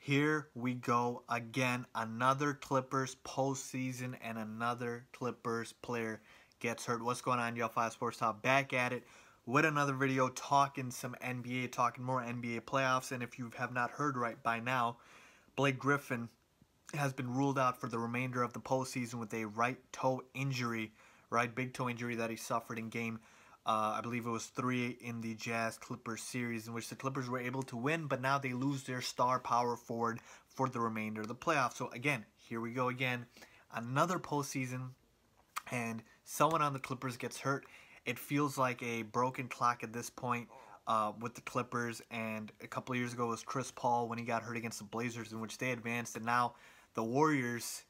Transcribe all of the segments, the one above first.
Here we go again. Another Clippers postseason and another Clippers player gets hurt. What's going on, y'all? 5 Sports Talk back at it with another video talking some NBA, talking more NBA playoffs. And if you have not heard right by now, Blake Griffin has been ruled out for the remainder of the postseason with a right toe injury, big toe injury that he suffered in game I believe it was 3 in the Jazz-Clippers series, in which the Clippers were able to win, but now they lose their star power forward for the remainder of the playoffs. So again, here we go again, another postseason, and someone on the Clippers gets hurt. It feels like a broken clock at this point with the Clippers, and a couple of years ago was Chris Paul when he got hurt against the Blazers, in which they advanced, and now the Warriors,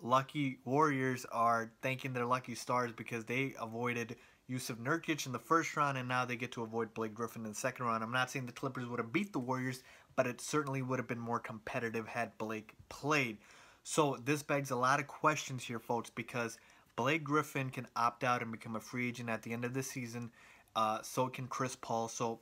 lucky Warriors, are thanking their lucky stars because they avoided Yusuf Nurkic in the first round, and now they get to avoid Blake Griffin in the second round. I'm not saying the Clippers would have beat the Warriors, but it certainly would have been more competitive had Blake played. So this begs a lot of questions here, folks, because Blake Griffin can opt out and become a free agent at the end of the season. So can Chris Paul. So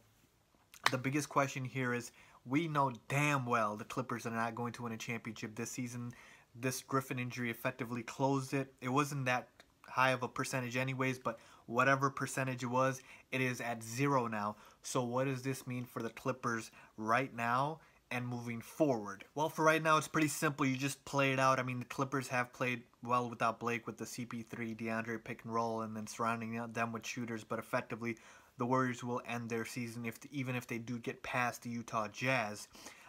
the biggest question here is, we know damn well the Clippers are not going to win a championship this season. This Griffin injury effectively closed it. It wasn't that high of a percentage anyways, but whatever percentage it was, it is at 0 now. So what does this mean for the Clippers right now and moving forward? Well, for right now, it's pretty simple. You just play it out. I mean, the Clippers have played well without Blake with the CP3, DeAndre pick and roll, and then surrounding them with shooters. But effectively, the Warriors will end their season even if they do get past the Utah Jazz.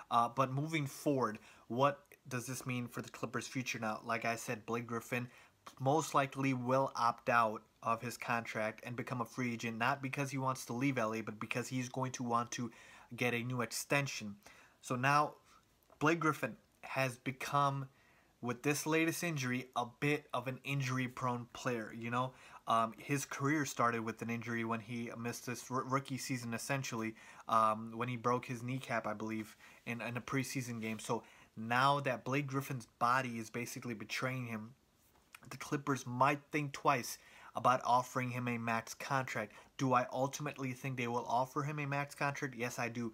But moving forward, what does this mean for the Clippers' future now? Like I said, Blake Griffin most likely will opt out of his contract and become a free agent, not because he wants to leave LA, but because he's going to want to get a new extension. So now Blake Griffin has become, with this latest injury, a bit of an injury-prone player. You know, his career started with an injury when he missed his rookie season, essentially, when he broke his kneecap, I believe, in a preseason game. So now that Blake Griffin's body is basically betraying him, the Clippers might think twice about offering him a max contract. Do I ultimately think they will offer him a max contract? Yes, I do.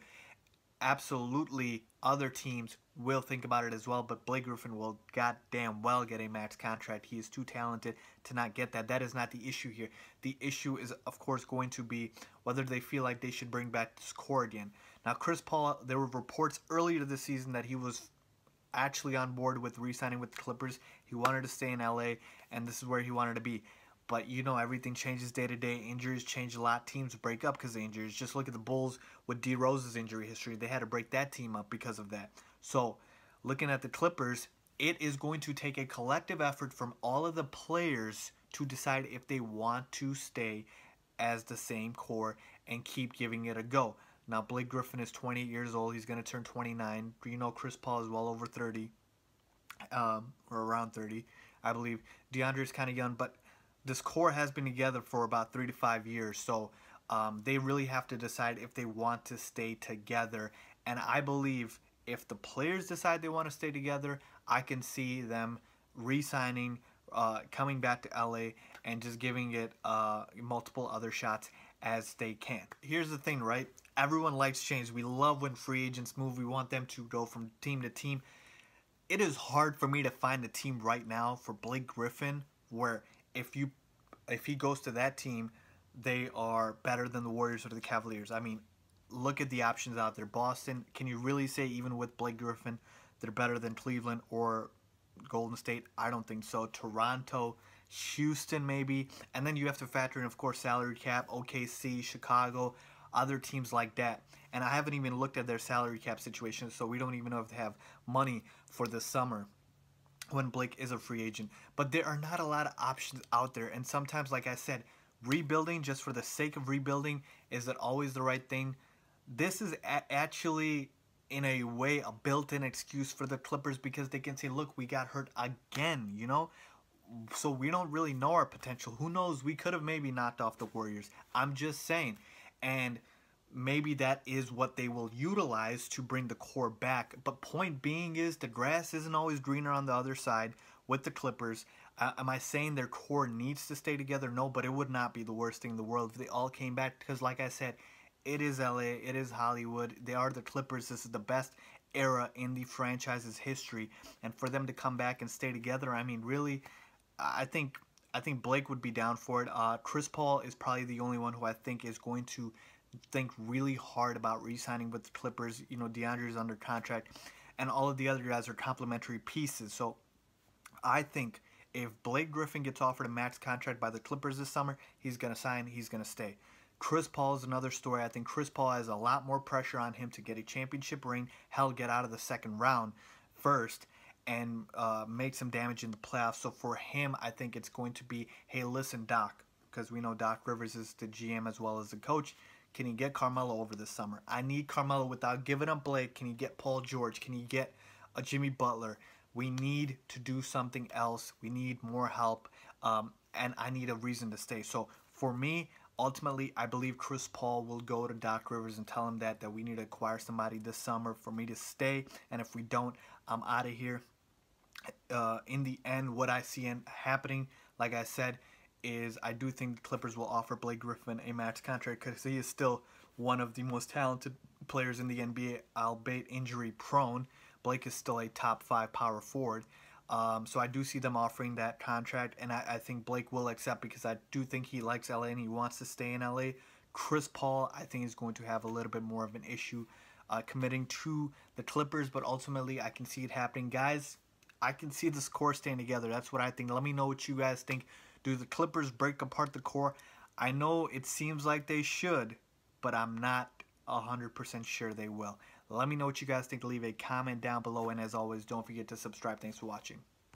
Absolutely, other teams will think about it as well, but Blake Griffin will goddamn well get a max contract. He is too talented to not get that. That is not the issue here. The issue is, of course, going to be whether they feel like they should bring back this core again. Now, Chris Paul, there were reports earlier this season that he was actually on board with re-signing with the Clippers. He wanted to stay in LA, and this is where he wanted to be. But you know, everything changes day to day. Injuries change a lot. Teams break up because of injuries. Just look at the Bulls with D Rose's injury history. They had to break that team up because of that. So looking at the Clippers, it is going to take a collective effort from all of the players to decide if they want to stay as the same core and keep giving it a go. Now, Blake Griffin is 28 years old. He's going to turn 29. You know, Chris Paul is well over 30, or around 30, I believe. DeAndre is kind of young, but this core has been together for about 3 to 5 years. So they really have to decide if they want to stay together. And I believe if the players decide they want to stay together, I can see them re-signing, coming back to LA, and just giving it multiple other shots as they can. Here's the thing, right? Everyone likes change. We love when free agents move. We want them to go from team to team. It is hard for me to find a team right now for Blake Griffin where if he goes to that team, they are better than the Warriors or the Cavaliers. I mean, look at the options out there. Boston, can you really say even with Blake Griffin they're better than Cleveland or Golden State? I don't think so. Toronto, Houston maybe. And then you have to factor in, of course, salary cap, OKC, Chicago, other teams like that. And I haven't even looked at their salary cap situation, so we don't even know if they have money for the summer when Blake is a free agent. But there are not a lot of options out there. And sometimes, like I said, rebuilding just for the sake of rebuilding, is it always the right thing? This is actually, in a way, a built-in excuse for the Clippers because they can say, look, we got hurt again, you know? So we don't really know our potential. Who knows? We could have maybe knocked off the Warriors. I'm just saying. And maybe that is what they will utilize to bring the core back. But point being is the grass isn't always greener on the other side with the Clippers. Am I saying their core needs to stay together? No, but it would not be the worst thing in the world if they all came back. Because like I said, it is LA, it is Hollywood. They are the Clippers. This is the best era in the franchise's history, and for them to come back and stay together, I mean, really, I think Blake would be down for it. Chris Paul is probably the only one who I think is going to think really hard about re-signing with the Clippers. You know, DeAndre's under contract, and all of the other guys are complementary pieces. So I think if Blake Griffin gets offered a max contract by the Clippers this summer, he's going to sign, he's going to stay. Chris Paul is another story. I think Chris Paul has a lot more pressure on him to get a championship ring, hell, get out of the second round first, and make some damage in the playoffs. So for him, I think it's going to be, hey, listen, Doc, because we know Doc Rivers is the GM as well as the coach. Can he get Carmelo over this summer? I need Carmelo without giving up Blake. Can he get Paul George? Can he get a Jimmy Butler? We need to do something else. We need more help, and I need a reason to stay. So for me, ultimately, I believe Chris Paul will go to Doc Rivers and tell him that we need to acquire somebody this summer for me to stay, and if we don't, I'm out of here. In the end, what I see happening, like I said, is I do think the Clippers will offer Blake Griffin a max contract because he is still one of the most talented players in the NBA, albeit injury prone. Blake is still a top 5 power forward. So I do see them offering that contract, and I think Blake will accept because I do think he likes LA and he wants to stay in LA. Chris Paul, I think, is going to have a little bit more of an issue committing to the Clippers, but ultimately I can see it happening. Guys, I can see this core staying together. That's what I think. Let me know what you guys think. Do the Clippers break apart the core? I know it seems like they should, but I'm not 100% sure they will. Let me know what you guys think. Leave a comment down below, and as always, don't forget to subscribe. Thanks for watching.